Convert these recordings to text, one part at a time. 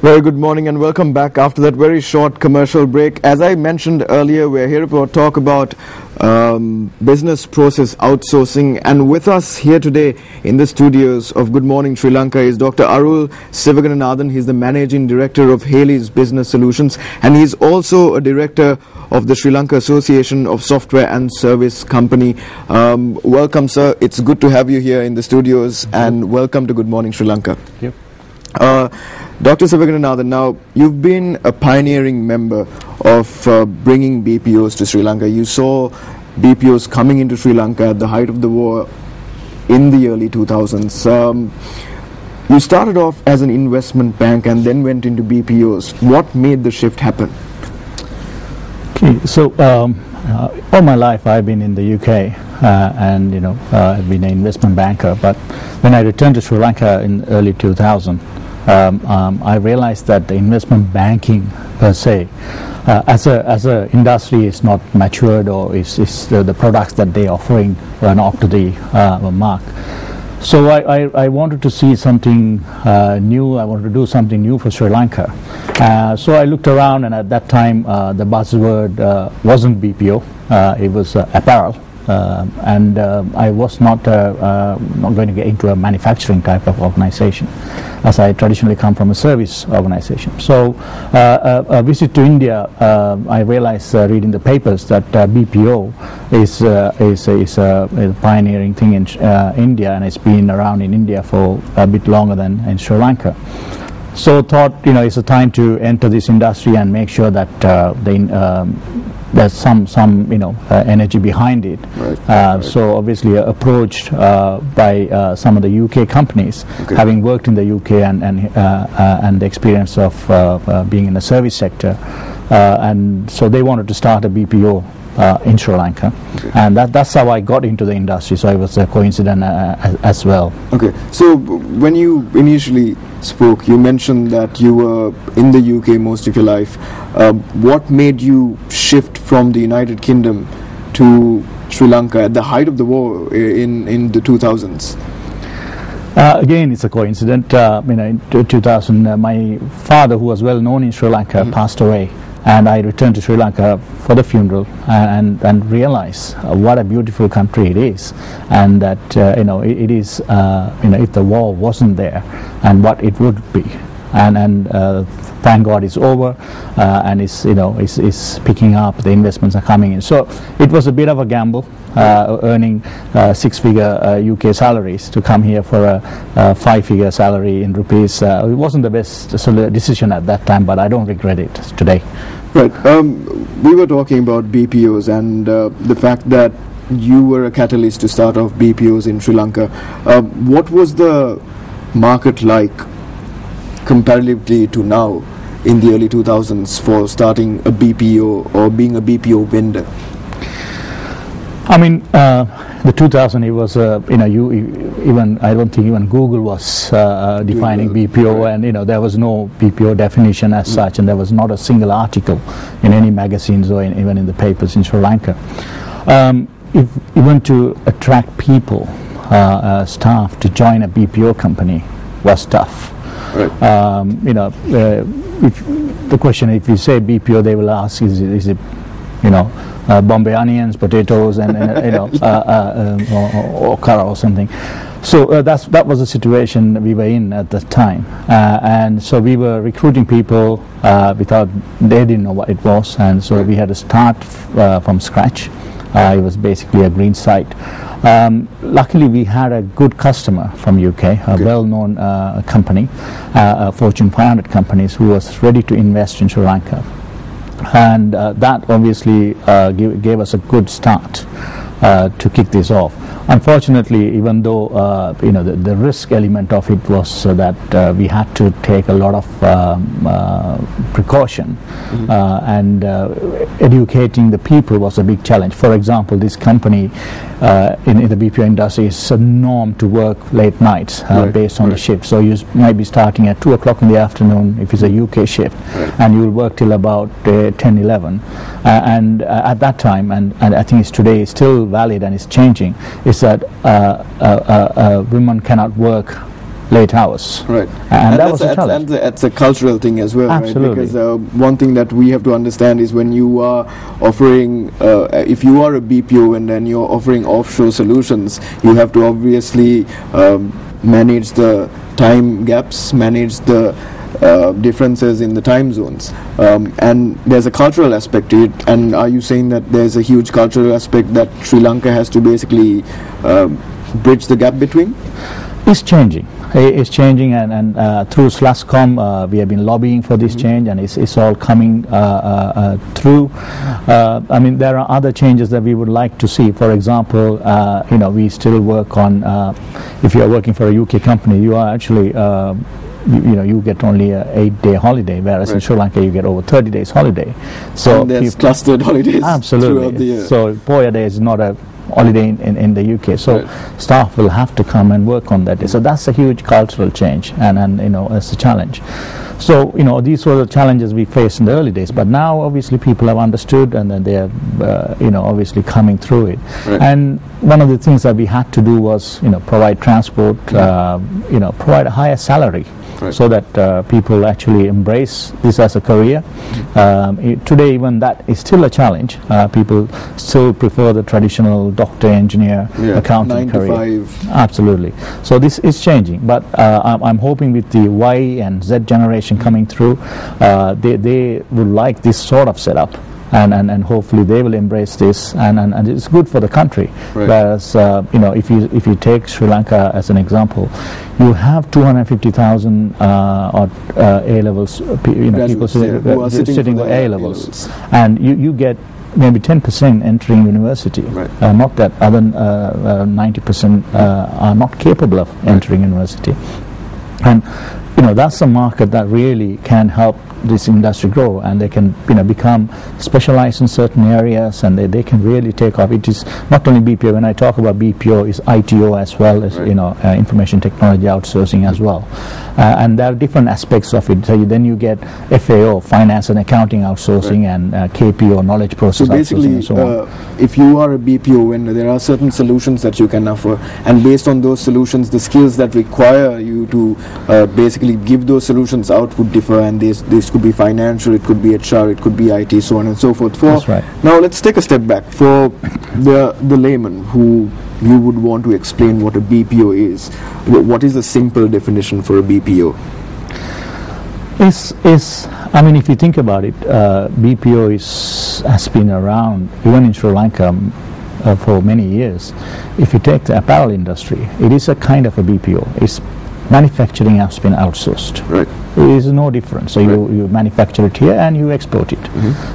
Very good morning and welcome back after that very short commercial break. As I mentioned earlier, we're here to talk about business process outsourcing, and with us here today in the studios of Good Morning Sri Lanka is Dr. Arul Sivagananathan. He's the Managing Director of Haley's Business Solutions, and he's also a Director of the Sri Lanka Association of Software and Service Company. Welcome, sir. It's good to have you here in the studios, and welcome to Good Morning Sri Lanka. Yep. Dr. Sivagananathan, now you've been a pioneering member of bringing BPOs to Sri Lanka. You saw BPOs coming into Sri Lanka at the height of the war in the early 2000s. You started off as an investment bank and then went into BPOs. What made the shift happen? Okay, so all my life I've been in the UK and I've been an investment banker, but when I returned to Sri Lanka in early 2000, I realized that the investment banking per se, as a industry, is not matured, or is the products that they're offering are not up to the mark. So I wanted to see something new. I wanted to do something new for Sri Lanka. So I looked around, and at that time the buzzword wasn't BPO, it was apparel. And I was not going to get into a manufacturing type of organization, as I traditionally come from a service organization. So a visit to India, I realized reading the papers that BPO is a pioneering thing in India, and it's been around in India for a bit longer than in Sri Lanka. So thought, it's a time to enter this industry and make sure that there's some energy behind it. Right. So obviously approached by some of the UK companies, having worked in the UK and the experience of being in the service sector, and so they wanted to start a BPO in Sri Lanka, and that's how I got into the industry. So it was a coincidence as well. Okay, so when you initially spoke, you mentioned that you were in the UK most of your life. What made you shift from the United Kingdom to Sri Lanka at the height of the war in the 2000s? Again, it's a coincidence. In 2000, my father, who was well known in Sri Lanka, passed away. And I returned to Sri Lanka for the funeral and realized what a beautiful country it is, and that it is if the war wasn't there, and what it would be, and thank God it's over, and it's picking up. The investments are coming in. So it was a bit of a gamble, earning six-figure UK salaries to come here for a five-figure salary in rupees. It wasn't the best decision at that time, but I don't regret it today. Right. We were talking about BPOs and the fact that you were a catalyst to start off BPOs in Sri Lanka. What was the market like comparatively to now in the early 2000s for starting a BPO or being a BPO vendor? I mean, the 2000, it was even I don't think even Google was defining BPO, right. And there was no BPO definition as such, and there was not a single article in any magazines or even in the papers in Sri Lanka. If even to attract people, staff to join a BPO company was tough. Right. If the question, if you say BPO, they will ask, is it Bombay onions, potatoes, and okra or something. So that was the situation we were in at the time, and so we were recruiting people they didn't know what it was, and so we had to start from scratch. It was basically a green site. Luckily, we had a good customer from UK, a well-known company, Fortune 500 companies, who was ready to invest in Sri Lanka. And that obviously gave us a good start to kick this off. Unfortunately, even though the risk element of it was that we had to take a lot of precaution, and educating the people was a big challenge. For example, this company in the BPO industry is a norm to work late nights based on the shift. So you might be starting at 2 o'clock in the afternoon if it's a UK shift, and you'll work till about 10, 11. And at that time, and I think it's today, it's still valid and it's changing, is that women cannot work late hours. Right. And that was a challenge. And that's a cultural thing as well, Absolutely. right? Because one thing that we have to understand is when you are offering, if you are a BPO and then you're offering offshore solutions, you have to obviously manage the time gaps, manage the differences in the time zones, and there's a cultural aspect to it. And are you saying that there's a huge cultural aspect that Sri Lanka has to basically bridge the gap between? It's changing. It's changing, and through SLASCOM we have been lobbying for this change, and it's all coming through. I mean, there are other changes that we would like to see. For example, we still work on, if you are working for a UK company, you are actually you get only an 8-day holiday, whereas in Sri Lanka you get over 30 days holiday. So and there's clustered holidays throughout the year. So Poya Day is not a holiday in the UK, so staff will have to come and work on that day. So that's a huge cultural change, and it's a challenge. So these were the challenges we faced in the early days, but now obviously people have understood, and then they are obviously coming through it. And one of the things that we had to do was provide transport, provide a higher salary. So that people actually embrace this as a career. Today, even that is still a challenge. People still prefer the traditional doctor, engineer, accountant career. 9 to 5. Absolutely. So this is changing, but I'm hoping with the Y and Z generation coming through, they would like this sort of setup. And hopefully they will embrace this, and it's good for the country. Whereas if you take Sri Lanka as an example, you have 250,000 A levels people sitting for A levels, and you get maybe 10% entering university. Not that other 90% are not capable of entering university, and that's a market that really can help this industry grow, and they can become specialized in certain areas, and they can really take off. It is not only BPO. When I talk about BPO, is ITO as well as information technology outsourcing as well, and there are different aspects of it. So then you get FAO, finance and accounting outsourcing, and KPO, knowledge process outsourcing, and so on. If you are a BPO, when there are certain solutions that you can offer, and based on those solutions, the skills that require you to basically give those solutions out would differ, and this could be financial, it could be HR, it could be IT, so on and so forth. That's right. Now let's take a step back. For the layman who you would want to explain what a BPO is, what is the simple definition for a BPO? I mean, if you think about it, BPO has been around even in Sri Lanka for many years. If you take the apparel industry, it is a kind of a BPO. It's manufacturing has been outsourced. It is no different. So you manufacture it here and you export it.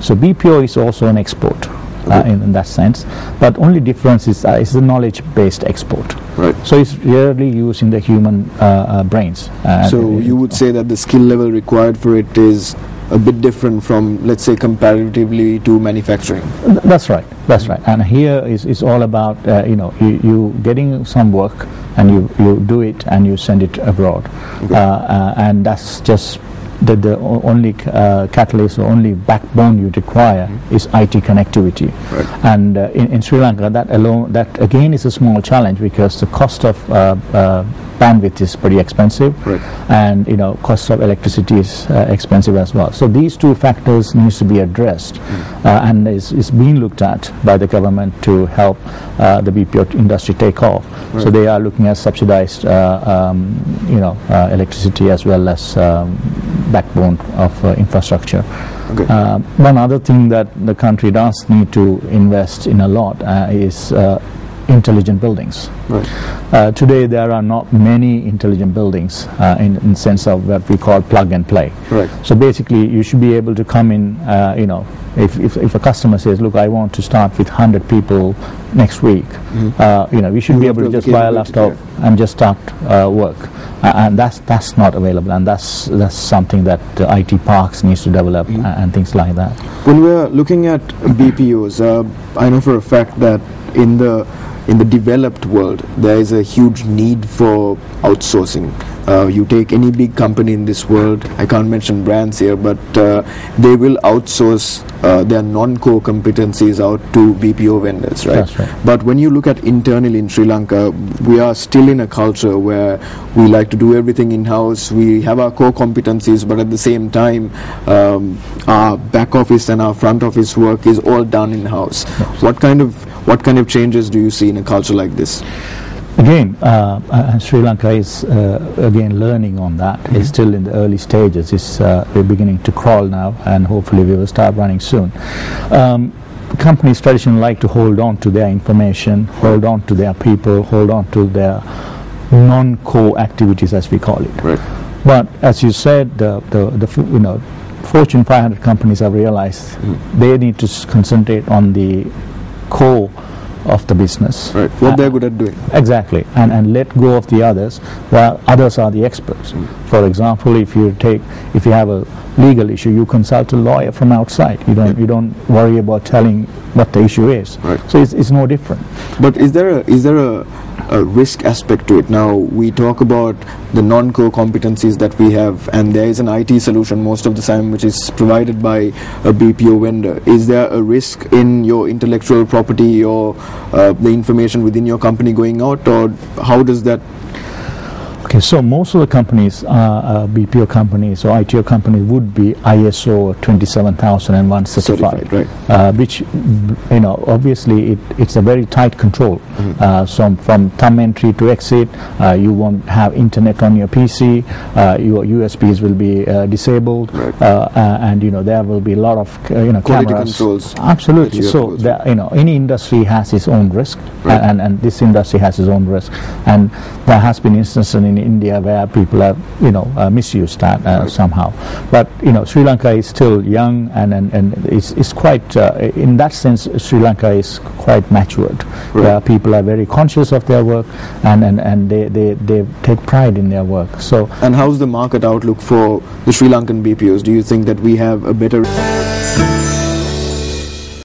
So BPO is also an export in that sense, but only difference is the knowledge-based export. So it's rarely using the human brains. So you would say that the skill level required for it is a bit different from, let's say, comparatively to manufacturing. That's right. And here is all about you getting some work, and you do it and you send it abroad, and that's just the only catalyst or only backbone you require is IT connectivity. And in Sri Lanka, that again is a small challenge, because the cost of bandwidth is pretty expensive, and cost of electricity is expensive as well. So these two factors needs to be addressed, and is being looked at by the government to help the BPO industry take off. So they are looking at subsidized electricity as well as backbone of infrastructure. One other thing that the country does need to invest in a lot is intelligent buildings. Today there are not many intelligent buildings in sense of what we call plug and play. So basically you should be able to come in, if a customer says, look, I want to start with 100 people next week, we should be able to just buy a laptop and just start work, and that's not available, and that's something that the IT parks needs to develop and things like that. When we're looking at BPOs, I know for a fact that in the in the developed world, there is a huge need for outsourcing. You take any big company in this world, I can't mention brands here, but they will outsource their non-core competencies out to BPO vendors, right? That's right. But when you look at internally in Sri Lanka, we are still in a culture where we like to do everything in-house. We have our core competencies, but at the same time, our back office and our front office work is all done in-house. Yes. What kind of changes do you see in a culture like this? Again, Sri Lanka is again learning on that. It's still in the early stages. We're beginning to crawl now, and hopefully we will start running soon. Companies traditionally like to hold on to their information, hold on to their people, hold on to their non-core activities, as we call it. Right. But as you said, the Fortune 500 companies have realized they need to concentrate on the core of the business. Right. What they're good at doing. Exactly. And let go of the others, while others are the experts. For example, if you have a legal issue, you consult a lawyer from outside. You don't worry about telling what the issue is. Right. So it's no different. But is there a risk aspect to it? Now we talk about the non-core competencies that we have, and there is an IT solution most of the time which is provided by a BPO vendor. Is there a risk in your intellectual property or the information within your company going out, or how does that? Okay, so most of the companies, BPO companies or ITO companies, would be ISO 27001 certified, right. Which, obviously it's a very tight control. So from thumb entry to exit, you won't have internet on your PC, your USBs will be disabled, right. And there will be a lot of quality cameras. Controls. Absolutely. So any industry has its own risk, right. and this industry has its own risk, and there has been instances in India where people have misused that right. somehow. But Sri Lanka is still young, and it's quite in that sense Sri Lanka is quite matured, right. where people are very conscious of their work, and they take pride in their work. So, and how's the market outlook for the Sri Lankan BPOs? Do you think that we have a better